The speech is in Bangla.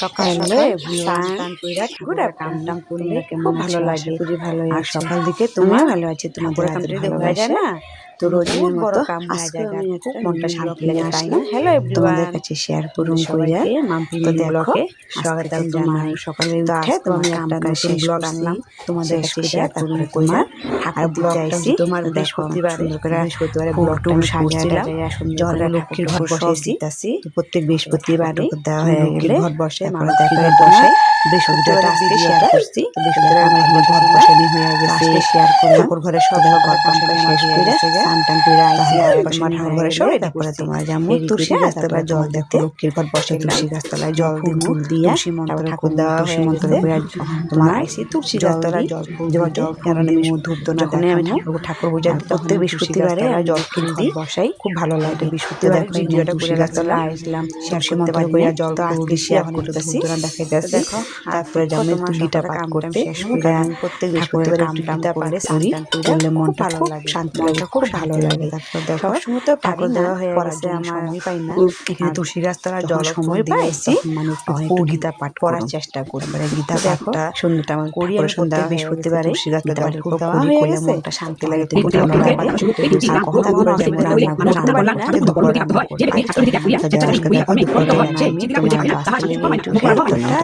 সকালে স্নান টান কইরা ঠাকুরের কাম টাম করলে খুব ভালো লাগে। আর সকাল দিকে তোমার ভালো আছে, তোমাদের কামটা যদি হয়ে যায় না তো রোজের বড় কাম হয়ে যায়, খুব মনটা শান্তি লাগে, তাই না? হ্যালো তোমাদের কাছে শেয়ার করুন কইরা তো দেখো স্বাগতম জানাই। সকালে উঠে তোমার কাম কাজ শেষ করলাম, তোমাদের কাছে শেয়ার করুন কইরা আর ব্লগটা তোমার বৃহস্পতিবারে ব্লগটা সাজাইলাম, জলে লক্ষ্মীর ঘর বসাইছি। প্রত্যেক বৃহস্পতিবারে দেওয়া হয়ে গেলে ঘর বসে তারপরে দেখালে বসাই। বৃহস্পতিবার আজকে শেয়ার করছি, বৃহস্পতিবার আমার ঘর বসানি হয়ে গেছে, শেয়ার করলাম। ঘরে সব ঘর বসানি শেষ করে স্নান টান করে আইছি, আর তোমার ঘরে সব তারপরে তোমার যেমন তুলসী গাছতলায় জল দিতে, লক্ষ্মীর ঘর বসে তুলসী গাছতলায় জল ফুল দিয়া ঠাকুর দেওয়া ঠাকুর মন্ত্র করে তোমার আইছি তুলসী গাছতলায় জল জল কারণ আমি ধূপ দোনা আমি ঠাকুর পূজা প্রত্যেক বৃহস্পতিবারে জল ফুল দিই বসাই, খুব ভালো লাগে। বৃহস্পতিবার ভিডিওটা তুলসী গাছতলায় আসলাম, তুলসী মন্ত্র করে জল ফুল শেয়ার করতেছি, দেখাইতেছি। তারপরে যেমন তুলিটা পাঠ করতে শেষ করে প্রত্যেক বৃহস্পতিবার একটু গীতা পাঠ করলে মনটা খুব শান্তি লাগে, খুব ভালো লাগে। তারপর দেখো সবসময় তো ঠাকুর দেওয়া হয়ে গেছে, আমার সময় পাই না, এখানে তুলসী গাছতলায় জল সময় পাইছি, মানে গীতা পাঠ করার চেষ্টা করি। গীতা পাঠটা সুন্দরটা আমার করি সন্ধ্যা বৃহস্পতিবারে তুলসী গাছতলায় দেওয়া হয়ে গেছে, মনটা শান্তি লাগে, খুব ভালো লাগে। কথা বলা যেমন রান্না করে রান্না পারি না, কিন্তু বড় রান্না করি।